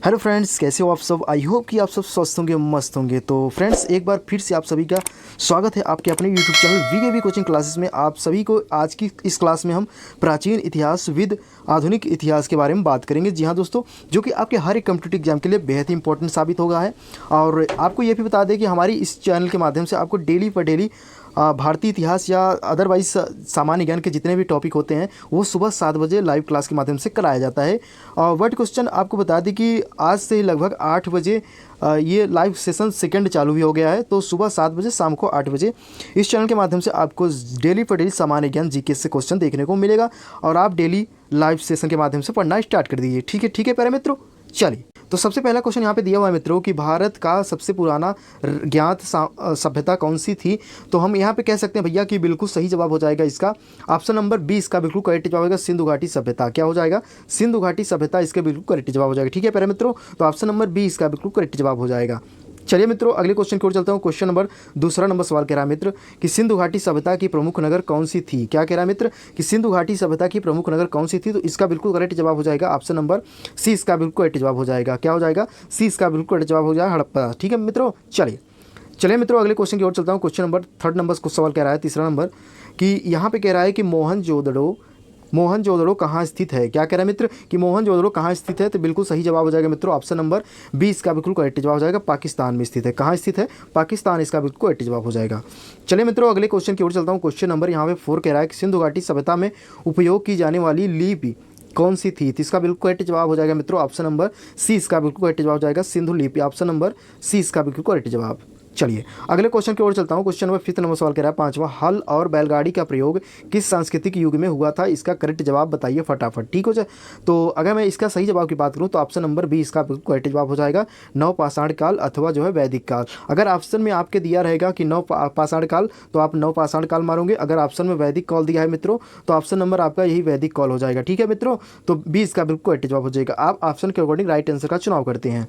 Hello friends, कैसे हो आप सब। आई होप कि आप सब स्वस्थ होंगे, मस्त होंगे। तो फ्रेंड्स, एक बार फिर से आप सभी का स्वागत है आपके अपने YouTube channel VKB coaching classes में। आप सभी को आज की इस क्लास में हम प्राचीन इतिहास विद आधुनिक इतिहास के बारे में बात करेंगे। जी हाँ दोस्तों, जो कि आपके हर एक कम्पिटिटिव एग्जाम के लिए बेहद ही इंपॉर्टेंट साबित होगा है। और आपको ये भी बता दें कि हमारी इस चैनल के माध्यम से आपको डेली पर डेली भारतीय इतिहास या अदरवाइज सामान्य ज्ञान के जितने भी टॉपिक होते हैं वो सुबह 7 बजे लाइव क्लास के माध्यम से कराया जाता है। वर्ड क्वेश्चन आपको बता दें कि आज से लगभग 8 बजे ये लाइव सेशन सेकंड चालू भी हो गया है। तो सुबह 7 बजे, शाम को 8 बजे इस चैनल के माध्यम से आपको डेली पर डेली सामान्य ज्ञान जीके से क्वेश्चन देखने को मिलेगा और आप डेली लाइव सेशन के माध्यम से पढ़ना स्टार्ट कर दीजिए। ठीक है प्यारे मित्रों। चलिए, तो सबसे पहला क्वेश्चन यहाँ पे दिया हुआ है मित्रों कि भारत का सबसे पुराना ज्ञात सभ्यता कौन सी थी। तो हम यहाँ पे कह सकते हैं भैया कि बिल्कुल सही जवाब हो जाएगा इसका ऑप्शन नंबर 20 का बिल्कुल करेक्ट जवाब होगा सिंधु घाटी सभ्यता। क्या हो जाएगा? सिंधु घाटी सभ्यता इसका बिल्कुल करेक्ट जवाब हो जाएगा। ठीक है प्यारे मित्रों, तो ऑप्शन नंबर 20 का बिल्कुल करेक्ट जवाब हो जाएगा। चलिए मित्रों, अगले क्वेश्चन की ओर चलता हूँ। क्वेश्चन नंबर दूसरा नंबर सवाल कह रहा है मित्र कि सिंधु घाटी सभ्यता की प्रमुख नगर कौन सी थी। क्या कह रहा है मित्र कि सिंधु घाटी सभ्यता की प्रमुख नगर कौन सी थी। तो इसका बिल्कुल करेक्ट जवाब हो जाएगा ऑप्शन नंबर सी, इसका बिल्कुल करेक्ट जवाब हो जाएगा। क्या हो जाएगा? सी, इसका बिल्कुल करेक्ट जवाब हो जाएगा हड़प्पा। ठीक है मित्रों, चलिए मित्रों, अगले क्वेश्चन की ओर चलता हूँ। क्वेश्चन नंबर थर्ड नंबर को सवाल कह रहा है, तीसरा नंबर, कि यहाँ पे कह रहा है कि मोहनजोदड़ो कहाँ स्थित है। क्या कह रहा है मित्र कि मोहनजोदड़ो कहाँ स्थित है। तो बिल्कुल सही जवाब हो जाएगा मित्रों ऑप्शन नंबर 20 का बिल्कुल करेक्ट जवाब हो जाएगा। पाकिस्तान में स्थित है। कहाँ स्थित है? पाकिस्तान, इसका बिल्कुल करेक्ट जवाब हो जाएगा। चलिए मित्रों, अगले क्वेश्चन की ओर चलता हूँ। क्वेश्चन नंबर यहाँ पे 4 कह रहा है कि सिंधु घाटी सभ्यता में उपयोग की जाने वाली लिपि कौन सी थी। तो इसका बिल्कुल करेक्ट जवाब हो जाएगा मित्रों ऑप्शन नंबर सी, इसका बिल्कुल करेक्ट जवाब हो जाएगा सिंधु लिपि। ऑप्शन नंबर सी, इसका बिल्कुल करेक्ट जवाब। चलिए अगले क्वेश्चन की ओर चलता हूँ। क्वेश्चन नंबर 5 नंबर सवाल कह रहा है, पांचवा, हल और बैलगाड़ी का प्रयोग किस सांस्कृतिक युग में हुआ था। इसका करेक्ट जवाब बताइए फटाफट। ठीक हो जाए, तो अगर मैं इसका सही जवाब की बात करूँ तो ऑप्शन नंबर 20 का बिल्कुल करेक्ट जवाब हो जाएगा नवपाषाण काल अथवा जो है वैदिक काल। अगर ऑप्शन में आपके दिया रहेगा कि नवपाषाण काल तो आप नवपाषाण काल मारोगे। अगर ऑप्शन में वैदिक काल दिया है मित्रों तो ऑप्शन नंबर आपका यही वैदिक काल हो जाएगा। ठीक है मित्रों, तो 20 का बिल्कुल करेक्ट जवाब हो जाएगा। आप ऑप्शन के अकॉर्डिंग राइट आंसर का चुनाव करते हैं।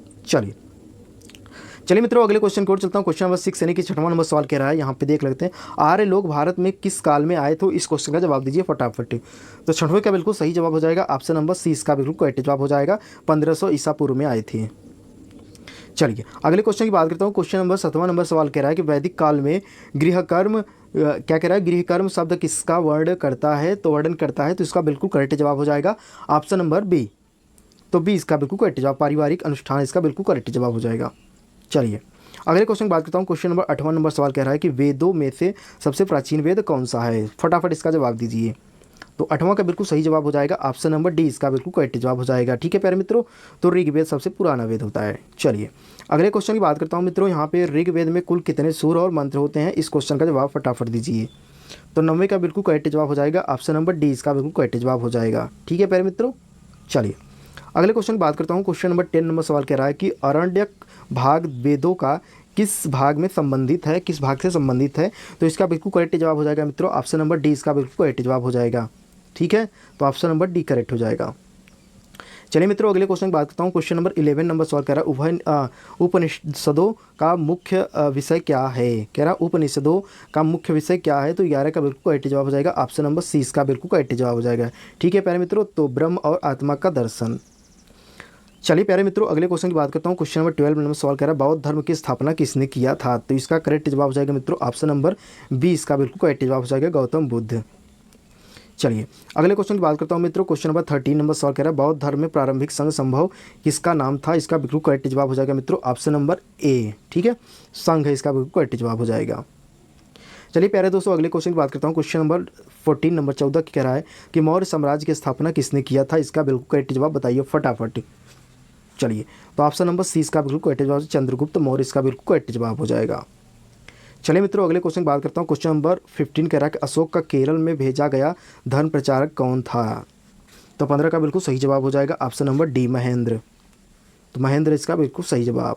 चलिए मित्रों, अगले क्वेश्चन की ओर चलता हूँ। क्वेश्चन नंबर 6 यानी कि 6वां नंबर सवाल कह रहा है, यहाँ पे देख लेते हैं, आर्य लोग भारत में किस काल में आए। तो इस क्वेश्चन का जवाब दीजिए फटाफट। तो 6वें का बिल्कुल सही जवाब हो जाएगा ऑप्शन नंबर सी, इसका बिल्कुल करेक्ट जवाब हो जाएगा 1500 ईसा पूर्व में आए थे। चलिए अगले क्वेश्चन की बात करता हूँ। क्वेश्चन नंबर 7वां नंबर सवाल कह रहा है कि वैदिक काल में गृहकर्म क्या कह रहा है, गृहकर्म शब्द किसका वर्णन करता है। तो वर्णन करता है, तो इसका बिल्कुल करेक्ट जवाब हो जाएगा ऑप्शन नंबर बी। तो बी इसका बिल्कुल करेक्ट जवाब, पारिवारिक अनुष्ठान, इसका बिल्कुल करेक्ट जवाब हो जाएगा। चलिए अगले क्वेश्चन की बात करता हूँ। क्वेश्चन नंबर 8वां नंबर सवाल कह रहा है कि वेदों में से सबसे प्राचीन वेद कौन सा है। फटाफट इसका जवाब दीजिए। तो 8वां का बिल्कुल सही जवाब हो जाएगा ऑप्शन नंबर डी, इसका बिल्कुल करेक्ट जवाब हो जाएगा। ठीक है प्यारे मित्रों, तो ऋग्वेद सबसे पुराना वेद होता है। चलिए अगले क्वेश्चन की बात करता हूँ मित्रों। यहाँ पे ऋग्वेद में कुल कितने सूर और मंत्र होते हैं। इस क्वेश्चन का जवाब फटाफट दीजिए। तो 90 का बिल्कुल करेक्ट जवाब हो जाएगा ऑप्शन नंबर डी, इसका बिल्कुल करेक्ट जवाब हो जाएगा। ठीक है प्यारे मित्रों, चलिए अगले क्वेश्चन की बात करता हूँ। क्वेश्चन नंबर 10 नंबर सवाल कह रहा है कि अरण्यक भाग वेदों का किस भाग में संबंधित है, किस भाग से संबंधित है। तो इसका बिल्कुल करेक्ट जवाब हो जाएगा मित्रों ऑप्शन नंबर डी, इसका बिल्कुल करेक्ट जवाब हो जाएगा। ठीक है, तो ऑप्शन नंबर डी करेक्ट हो जाएगा। चलिए मित्रों, अगले क्वेश्चन की बात करता हूँ। क्वेश्चन नंबर 11 नंबर सवाल कह रहा है, उपनिषदों का मुख्य विषय क्या है। कह रहा उपनिषदों का मुख्य विषय क्या है। तो 11 का बिल्कुल करेक्ट जवाब हो जाएगा ऑप्शन नंबर सी, इसका बिल्कुल करेक्ट जवाब हो जाएगा। ठीक है प्यारे मित्रों, तो ब्रह्म और आत्मा का दर्शन। चलिए प्यारे मित्रों, अगले क्वेश्चन की बात करता हूँ। क्वेश्चन नंबर 12 नंबर सवाल कर रहा है, बौद्ध धर्म की स्थापना किसने किया था। तो इसका करेक्ट जवाब हो जाएगा मित्रों ऑप्शन नंबर बी, इसका बिल्कुल करेक्ट जवाब हो जाएगा गौतम बुद्ध। चलिए अगले क्वेश्चन की बात करता हूँ मित्रों। क्वेश्चन नंबर 13 नंबर सवाल कह रहा है, बौद्ध धर्म में प्रारंभिक संघ संभव किसका नाम था। इसका बिल्कुल करेक्ट जवाब हो जाएगा मित्रों ऑप्शन नंबर ए। ठीक है, संघ है, इसका बिल्कुल करेक्ट जवाब हो जाएगा। चलिए प्यारे दोस्तों, अगले क्वेश्चन की बात करता हूँ। क्वेश्चन नंबर 14 नंबर 14 की कह रहा है कि मौर्य साम्राज्य की स्थापना किसने किया था। इसका बिल्कुल करेक्ट जवाब बताइए फटाफट। चलिए, तो ऑप्शन नंबर सी, इसका बिल्कुल करेक्ट जवाब चंद्रगुप्त मौर्य, इसका बिल्कुल करेक्ट जवाब हो जाएगा। चलिए मित्रों, अगले क्वेश्चन की बात करता हूँ। क्वेश्चन नंबर 15 कह रहा है कि अशोक का केरल में भेजा गया धर्म प्रचारक कौन था। तो 15 का बिल्कुल सही जवाब हो जाएगा ऑप्शन नंबर डी, महेंद्र। तो महेंद्र इसका बिल्कुल सही जवाब।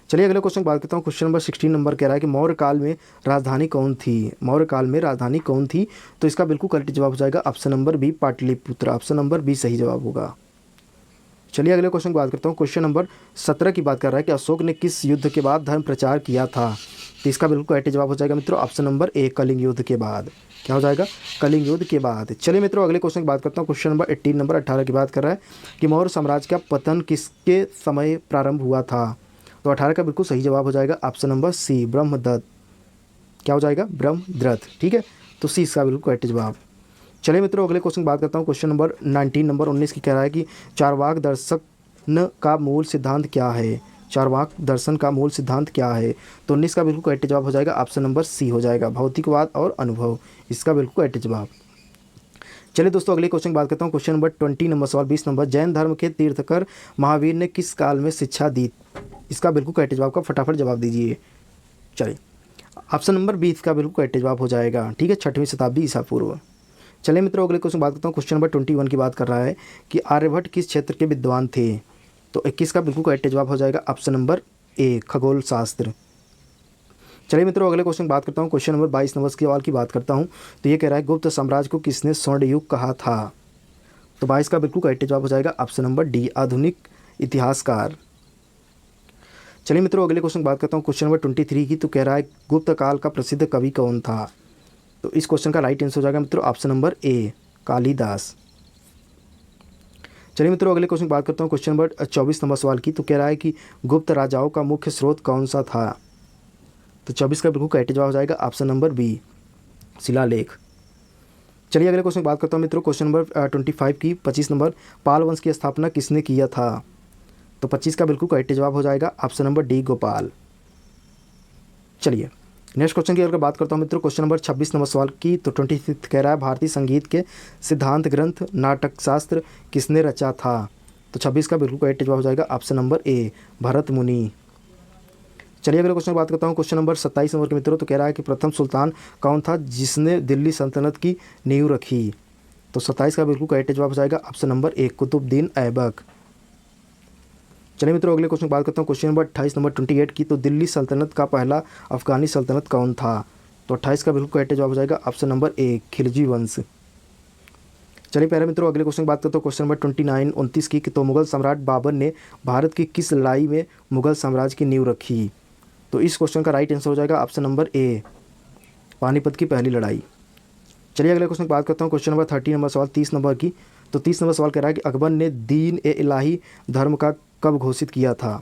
चलिए अगले क्वेश्चन की बात करता हूँ। क्वेश्चन नंबर 16 नंबर कह रहा है कि मौर्य काल में राजधानी कौन थी। मौर्य काल में राजधानी कौन थी। तो इसका बिल्कुल करेक्ट जवाब हो जाएगा option number B, Pataliputra. Option number B सही जवाब होगा। चलिए अगले क्वेश्चन की बात करता हूँ। क्वेश्चन नंबर 17 की बात कर रहा है कि अशोक ने किस युद्ध के बाद धर्म प्रचार किया था। तो इसका बिल्कुल करेक्ट जवाब हो जाएगा मित्रों ऑप्शन नंबर ए, कलिंग युद्ध के बाद। क्या हो जाएगा? कलिंग युद्ध के बाद। चलिए मित्रों अगले क्वेश्चन की बात करता हूँ। क्वेश्चन नंबर 18 नंबर 18 की बात कर रहा है कि मौर्य साम्राज्य का पतन किसके समय प्रारंभ हुआ था? तो 18 का बिल्कुल सही जवाब हो जाएगा ऑप्शन नंबर सी, ब्रह्मदत्त। क्या हो जाएगा? ब्रह्मदत्त। ठीक है, तो सी इसका बिल्कुल करेक्ट जवाब। चलिए मित्रों अगले क्वेश्चन की बात करता हूँ। क्वेश्चन नंबर 19 नंबर 19 की कह रहा है कि चारवाक दर्शन का मूल सिद्धांत क्या है? चारवाक दर्शन का मूल सिद्धांत क्या है? तो 19 का बिल्कुल करेक्ट जवाब हो जाएगा ऑप्शन नंबर सी हो जाएगा, भौतिकवाद और अनुभव। इसका बिल्कुल करेक्ट जवाब। चलिए दोस्तों अगले क्वेश्चन की बात करता हूँ। क्वेश्चन नंबर 20 नंबर सवाल 20 नंबर, जैन धर्म के तीर्थकर महावीर ने किस काल में शिक्षा दी? इसका बिल्कुल करेक्ट जवाब का फटाफट जवाब दीजिए। चलिए ऑप्शन नंबर 20 का बिल्कुल करेक्ट जवाब हो जाएगा। ठीक है, 6वीं शताब्दी ईसा पूर्व। चलिए मित्रों अगले क्वेश्चन बात करता हूँ। क्वेश्चन नंबर 21 की बात कर रहा है कि आर्यभट्ट किस क्षेत्र के विद्वान थे? तो 21 का बिल्कुल करेक्ट जवाब हो जाएगा ऑप्शन नंबर ए, खगोल शास्त्र। चलिए मित्रों अगले क्वेश्चन बात करता हूँ। क्वेश्चन नंबर 22 नंबर के सवाल की बात करता हूँ। तो ये कह रहा है गुप्त साम्राज्य को किसने स्वर्ण युग कहा था? तो 22 का बिल्कुल करेक्ट जवाब हो जाएगा ऑप्शन नंबर डी, आधुनिक इतिहासकार। चलिए मित्रों अगले क्वेश्चन बात करता हूँ। क्वेश्चन नंबर 23 की, तो कह रहा है गुप्त काल का प्रसिद्ध कवि कौन था? तो इस क्वेश्चन का राइट आंसर हो जाएगा मित्रों ऑप्शन नंबर ए, कालिदास। चलिए मित्रों अगले क्वेश्चन बात करता हूँ। क्वेश्चन नंबर 24 नंबर सवाल की, तो कह रहा है कि गुप्त राजाओं का मुख्य स्रोत कौन सा था? तो 24 का बिल्कुल करेक्ट जवाब हो जाएगा ऑप्शन नंबर बी, शिलालेख। चलिए अगले क्वेश्चन बात करता हूँ मित्रों। क्वेश्चन नंबर 25 की 25 नंबर, पाल वंश की स्थापना किसने किया था? तो 25 का बिल्कुल करेक्ट जवाब हो जाएगा ऑप्शन नंबर डी, गोपाल। चलिए नेक्स्ट क्वेश्चन की अगर बात करता हूँ मित्रों। क्वेश्चन नंबर 26 नंबर सवाल की, तो 26 कह रहा है भारतीय संगीत के सिद्धांत ग्रंथ नाटक शास्त्र किसने रचा था? तो 26 का बिल्कुल करेक्ट जवाब हो जाएगा ऑप्शन नंबर ए, भरत मुनि। चलिए अगले क्वेश्चन की बात करता हूँ। क्वेश्चन नंबर 27 नंबर के मित्रों, तो कह रहा है कि प्रथम सुल्तान कौन था जिसने दिल्ली सल्तनत की नींव रखी? तो 27 का बिल्कुल करेक्ट जवाब हो जाएगा option number A, Qutubuddin Aibak. चलिए मित्रों अगले क्वेश्चन की बात करता हूँ। क्वेश्चन नंबर 28 नंबर 28 की, तो दिल्ली सल्तनत का पहला अफगानी सल्तनत कौन था? तो 28 का बिल्कुल करेक्ट जवाब हो जाएगा ऑप्शन नंबर ए, खिलजी वंश। चलिए प्यारे मित्रों अगले क्वेश्चन की बात करते हो। क्वेश्चन नंबर 29 29 की, तो मुगल सम्राट बाबर ने भारत की किस लड़ाई में मुगल साम्राज्य की नींव रखी? तो इस क्वेश्चन का राइट आंसर हो जाएगा ऑप्शन नंबर ए, पानीपत की पहली लड़ाई। चलिए अगले क्वेश्चन की बात करता हूँ। क्वेश्चन नंबर 30 नंबर सवाल 30 नंबर की, तो 30 नंबर सवाल कह रहा है कि अकबर ने दीन ए इलाही धर्म का कब घोषित किया था?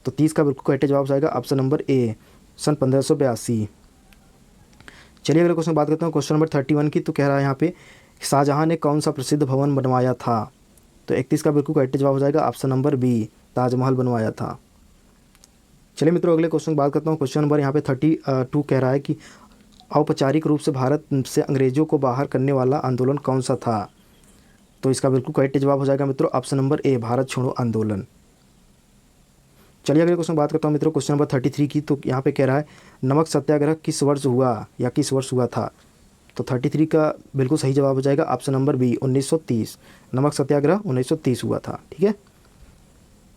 तो 30 का बिल्कुल करेक्ट जवाब जाएगा ऑप्शन नंबर ए, सन 1582। चलिए अगले क्वेश्चन बात करता हूँ। क्वेश्चन नंबर 31 की, तो कह रहा है यहाँ पे शाहजहाँ ने कौन सा प्रसिद्ध भवन बनवाया था? तो 31 का बिल्कुल करेक्ट जवाब हो जाएगा ऑप्शन नंबर बी, ताजमहल बनवाया था। चलिए मित्रों अगले क्वेश्चन की बात करता हूँ। क्वेश्चन नंबर यहाँ पे 32 कह रहा है कि औपचारिक रूप से भारत से अंग्रेजों को बाहर करने वाला आंदोलन कौन सा था? तो इसका बिल्कुल करेक्ट जवाब हो जाएगा मित्रों ऑप्शन नंबर ए, भारत छोड़ो आंदोलन। चलिए अगले क्वेश्चन बात करता हूँ मित्रों। क्वेश्चन नंबर 33 की, तो यहाँ पे कह रहा है नमक सत्याग्रह किस वर्ष हुआ या किस वर्ष हुआ था? तो 33 का बिल्कुल सही जवाब हो जाएगा ऑप्शन नंबर बी, 1930। नमक सत्याग्रह 1930 हुआ था। ठीक है,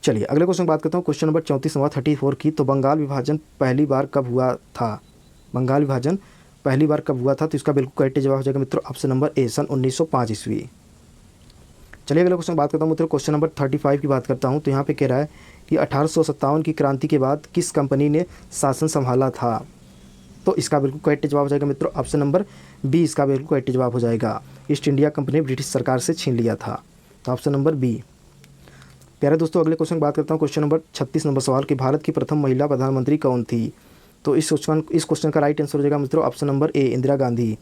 चलिए अगले क्वेश्चन बात करता हूँ। क्वेश्चन नंबर 34 नंबर 34 की, तो बंगाल विभाजन पहली बार कब हुआ था? बंगाल विभाजन पहली बार कब हुआ था? तो इसका बिल्कुल करेक्ट जवाब हो जाएगा मित्रों ऑप्शन नंबर ए, सन 1905 ईस्वी। चलिए अगले क्वेश्चन बात करता हूँ मित्रों। क्वेश्चन नंबर 35 की बात करता हूँ। तो यहाँ पे कह रहा है कि 1857 की क्रांति के बाद किस कंपनी ने शासन संभाला था? तो इसका बिल्कुल करेक्ट जवाब हो जाएगा मित्रों ऑप्शन नंबर बी, इसका बिल्कुल करेक्ट जवाब हो जाएगा, ईस्ट इंडिया कंपनी ब्रिटिश सरकार से छीन लिया था। तो ऑप्शन नंबर बी। प्यारे दोस्तों अगले क्वेश्चन की बात करता हूँ। क्वेश्चन नंबर 36 नंबर सवाल कि भारत की प्रथम महिला प्रधानमंत्री कौन थी? तो इस क्वेश्चन का राइट आंसर हो जाएगा मित्रों ऑप्शन नंबर ए, इंदिरा गांधी।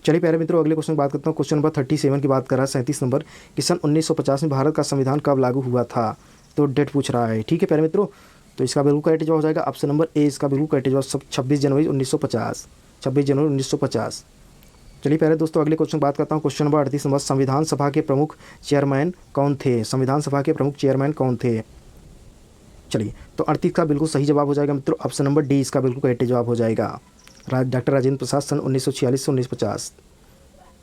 चलिए प्यारे मित्रों अगले क्वेश्चन की बात करता हूँ। क्वेश्चन नंबर 37 की बात कर रहा है 37 नंबर कि सन 1950 में भारत का संविधान कब लागू हुआ था? तो डेट पूछ रहा है। ठीक है प्यारे मित्रों, तो इसका बिल्कुल करेक्ट जवाब हो जाएगा ऑप्शन नंबर ए, इसका बिल्कुल करेक्ट जवाब 26 जनवरी 1950। 26 जनवरी 1950। चलिए प्यारे दोस्तों अगले क्वेश्चन बात करता हूँ। क्वेश्चन नंबर 38 नंबर संविधान सभा के प्रमुख चेयरमैन कौन थे? संविधान सभा के प्रमुख चेयरमैन कौन थे? चलिए तो 38 का बिल्कुल सही जवाब हो जाएगा मित्रों ऑप्शन नंबर डी, इसका बिल्कुल करेक्ट जवाब हो जाएगा, डॉक्टर राजेंद्र प्रसाद, सन 1946 से 1950।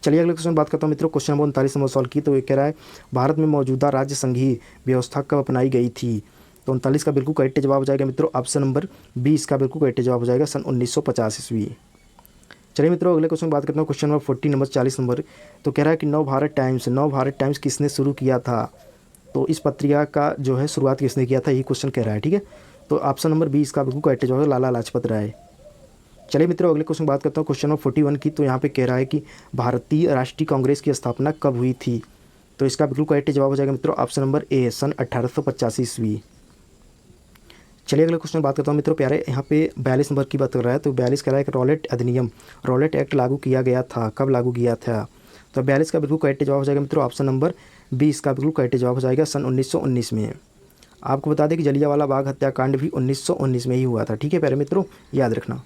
चलिए अगले क्वेश्चन बात करता हूँ मित्रों। क्वेश्चन नंबर 39 नंबर सवाल की, तो ये कह रहा है भारत में मौजूदा राज्य संघीय व्यवस्था कब अपनाई गई थी? तो 39 का बिल्कुल करेक्ट जवाब हो जाएगा मित्रों ऑप्शन नंबर बी, इसका बिल्कुल करेक्ट जवाब हो जाएगा, सन 1950 ईस्वी। चलिए मित्रों अगले क्वेश्चन बात करता हूँ। क्वेश्चन नंबर 40 नंबर 40 नंबर, तो कह रहा है कि नव भारत टाइम्स किसने शुरू किया था? तो इस पत्रिका का जो है शुरुआत किसने किया था, यही क्वेश्चन कह रहा है। ठीक है, तो ऑप्शन नंबर बी इसका बिल्कुल करेक्ट जवाब है, लाला लाजपत राय। चलिए मित्रों अगले क्वेश्चन बात करता हूँ, क्वेश्चन नंबर 41 की। तो यहाँ पे कह रहा है कि भारतीय राष्ट्रीय कांग्रेस की स्थापना कब हुई थी? तो इसका बिल्कुल करेक्ट जवाब हो जाएगा मित्रों ऑप्शन नंबर ए, सन 1885 ईस्वी। चलिए अगले क्वेश्चन बात करता हूँ मित्रों प्यारे, यहाँ पे 42 नंबर की बात कर रहा है। तो 42 कह रहा है कि रॉलेट अधिनियम, रॉलेट एक्ट लागू किया गया था, कब लागू किया था? तो 42 का बिल्कुल करेक्ट जवाब हो जाएगा मित्रों ऑप्शन नंबर बी इसका बिल्कुल करेक्ट जवाब हो जाएगा, सन 1919 में। आपको बता दें कि जलियांवाला बाग हत्याकांड भी 1919 में ही हुआ था। ठीक है प्यारे मित्रों, याद रखना।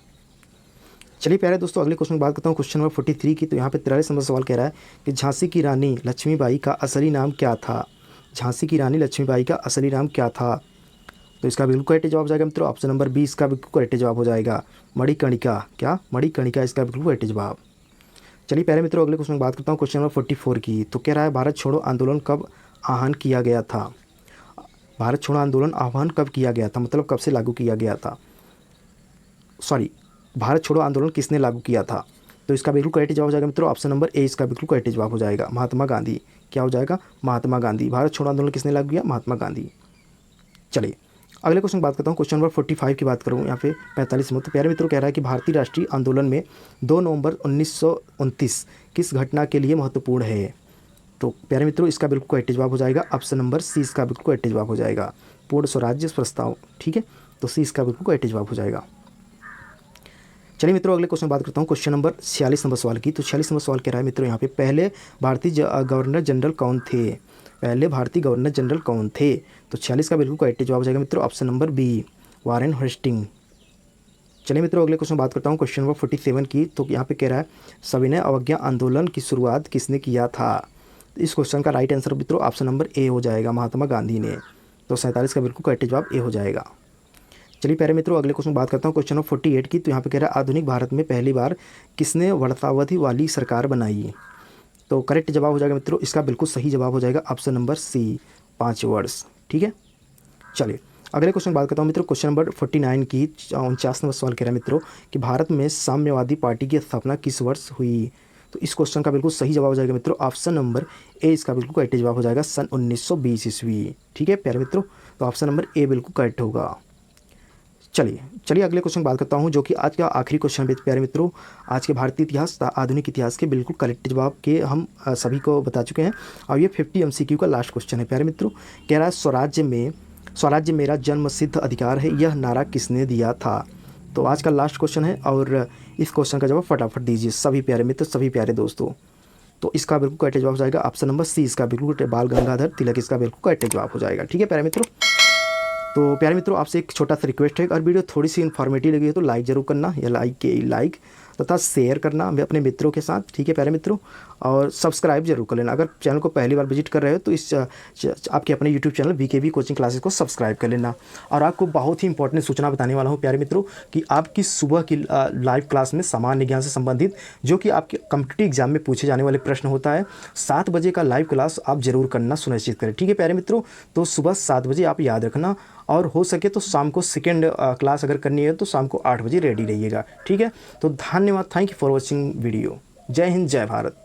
चलिए प्यारे दोस्तों अगले क्वेश्चन बात करता हूँ, क्वेश्चन नंबर 43 की। तो यहाँ पे 43 नंबर सवाल कह रहा है कि झांसी की रानी लक्ष्मीबाई का असली नाम क्या था? झांसी की रानी लक्ष्मीबाई का असली नाम क्या था? तो इसका बिल्कुल करेक्ट जवाब हो जाएगा मित्रों ऑप्शन नंबर बी इसका बिल्कुल करेक्ट जवाब हो जाएगा, मणिकर्णिका। क्या? मणिकर्णिका इसका बिल्कुल करेक्ट जवाब। चलिए प्यारे मित्रों अगले क्वेश्चन बात करता हूँ, क्वेश्चन नंबर 44 की। तो कह रहा है भारत छोड़ो आंदोलन कब आह्वान किया गया था? भारत छोड़ो आंदोलन आह्वान कब किया गया था, मतलब कब से लागू किया गया था? सॉरी, भारत छोड़ो आंदोलन किसने लागू किया था? तो इसका बिल्कुल करेक्ट जवाब हो जाएगा मित्रों ऑप्शन नंबर ए इसका बिल्कुल करेक्ट जवाब हो जाएगा, महात्मा गांधी। क्या हो जाएगा? महात्मा गांधी। भारत छोड़ो आंदोलन किसने लागू किया? महात्मा गांधी। चलिए अगले क्वेश्चन बात करता हूँ, क्वेश्चन नंबर 45 की बात करूँ यहाँ पे 45 में। तो प्यारे मित्रों कह रहा है कि भारतीय राष्ट्रीय आंदोलन में 2 नवंबर 1929 किस घटना के लिए महत्वपूर्ण है? तो प्यारे मित्रों इसका बिल्कुल करेक्ट जवाब हो जाएगा ऑप्शन नंबर सी इसका बिल्कुल करेक्ट जवाब हो जाएगा, पूर्ण स्वराज्य प्रस्ताव। ठीक है, तो सी इसका बिल्कुल करेक्ट जवाब हो जाएगा। चलिए मित्रों अगले क्वेश्चन बात करता हूँ, क्वेश्चन नंबर 46 नंबर सवाल की। तो 46 नंबर सवाल कह रहा है मित्रों यहाँ पे पहले भारतीय गवर्नर जनरल कौन थे? पहले भारतीय गवर्नर जनरल कौन थे? तो 46 का बिल्कुल करेक्ट जवाब हो जाएगा मित्रों option number B, Warren Hastings. चलिए मित्रों अगले क्वेश्चन बात करता हूँ, क्वेश्चन नंबर 47 की। तो यहाँ पे कह रहा है सविनय अवज्ञा आंदोलन की शुरुआत किसने किया था? तो इस क्वेश्चन का राइट आंसर मित्रों ऑप्शन नंबर ए हो जाएगा, महात्मा गांधी ने। तो 47 का बिल्कुल करेक्ट जवाब ए हो जाएगा। चलिए प्यारे मित्रों अगले क्वेश्चन बात करता हूँ, क्वेश्चन नंबर 48 की। तो यहाँ पे कह रहा है आधुनिक भारत में पहली बार किसने वर्षावधि वाली सरकार बनाई? तो करेक्ट जवाब हो जाएगा मित्रों इसका बिल्कुल सही जवाब हो जाएगा ऑप्शन नंबर सी, 5 वर्ष। ठीक है, चलिए अगले क्वेश्चन बात करता हूँ मित्रों, क्वेश्चन नंबर 49 की। 49 नंबर सवाल कह रहा है मित्रों कि भारत में साम्यवादी पार्टी की स्थापना किस वर्ष हुई? तो इस क्वेश्चन का बिल्कुल सही जवाब हो जाएगा मित्रों ऑप्शन नंबर ए इसका बिल्कुल करेक्ट जवाब हो जाएगा, सन 1920 ईस्वी। ठीक है प्यारे मित्रों, तो ऑप्शन नंबर ए बिल्कुल करेक्ट होगा। चलिए अगले क्वेश्चन बात करता हूँ जो कि आज का आखिरी क्वेश्चन है प्यारे मित्रों। आज के भारतीय इतिहास आधुनिक इतिहास के बिल्कुल करेक्ट जवाब के हम सभी को बता चुके हैं। और ये 50 MCQ का लास्ट क्वेश्चन है प्यारे मित्रों। कह रहा है स्वराज्य मेरा जन्म सिद्ध अधिकार है, यह नारा किसने दिया था? तो आज का लास्ट क्वेश्चन है और इस क्वेश्चन का जवाब फटाफट दीजिए सभी प्यारे मित्र, सभी प्यारे दोस्तों। तो इसका बिल्कुल करेक्ट जवाब हो जाएगा ऑप्शन नंबर सी इसका बिल्कुल बाल गंगाधर तिलक इसका बिल्कुल करेक्ट जवाब हो जाएगा। ठीक है प्यारे मित्रों, तो प्यारे मित्रों आपसे एक छोटा सा रिक्वेस्ट है, अगर वीडियो थोड़ी सी इन्फॉर्मेटिव लगी है तो लाइक ज़रूर करना, या लाइक तथा शेयर करना अपने मित्रों के साथ। ठीक है प्यारे मित्रों, और सब्सक्राइब जरूर कर लेना। अगर चैनल को पहली बार विजिट कर रहे हो तो इस आपके अपने YouTube channel VKB coaching classes को सब्सक्राइब कर लेना। और आपको बहुत ही इंपॉर्टेंट सूचना बताने वाला हूँ प्यारे मित्रों कि आपकी सुबह की लाइव क्लास में सामान्य ज्ञान से संबंधित जो कि आपके कॉम्पिटिटिव एग्जाम में पूछे जाने वाले प्रश्न होता है, 7 बजे का लाइव क्लास आप जरूर करना सुनिश्चित करें। ठीक है प्यारे मित्रों, तो सुबह 7 बजे आप याद रखना, और हो सके तो शाम को सेकेंड क्लास अगर करनी है तो शाम को 8 बजे रेडी रहिएगा। ठीक है, तो धन्यवाद, thank you for watching video. जय हिंद, जय भारत।